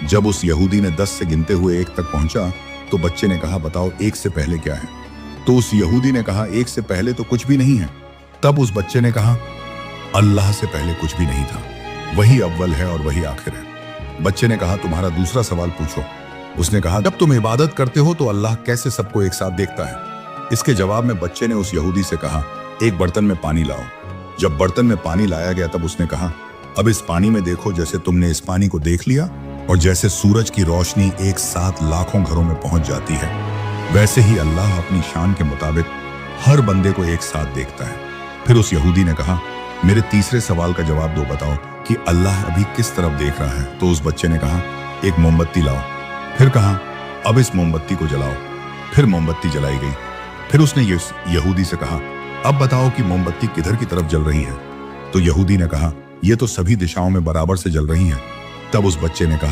जब उस यहूदी ने 10 से गिनते हुए 1 तक पहुंचा तो बच्चे ने कहा, बताओ 1 से पहले क्या है? तो उस यहूदी ने कहा, 1 से पहले तो कुछ भी नहीं है। तब उस बच्चे ने कहा, अल्लाह से पहले कुछ भी नहीं था, वही अव्वल है और वही आखिर है। बच्चे ने कहा, तुम्हारा दूसरा सवाल पूछो। उसने कहा, जब तुम इबादत करते हो तो अल्लाह कैसे सबको एक साथ देखता है? इसके जवाब में बच्चे ने उस यहूदी से कहा, एक बर्तन में पानी लाओ। जब बर्तन में पानी लाया गया तब उसने कहा, अब इस पानी में देखो जैसे तुमने इस पानी को देख लिया और जैसे सूरज की रोशनी एक साथ लाखों घरों में पहुंच जाती है, वैसे ही अल्लाह अपनी शान के मुताबिक हर बंदे को एक साथ देखता है। फिर उस यहूदी ने कहा, मेरे तीसरे सवाल का जवाब दो, बताओ कि अल्लाह अभी किस तरफ देख रहा है? तो उस बच्चे ने कहा, एक मोमबत्ती लाओ। फिर कहा, अब इस मोमबत्ती को जलाओ। फिर मोमबत्ती जलाई गई। फिर उसने यहूदी से कहा, अब बताओ कि मोमबत्ती किधर की तरफ जल रही है? तो यहूदी ने कहा, ये तो सभी दिशाओं में बराबर से जल रही है। तब उस बच्चे ने कहा,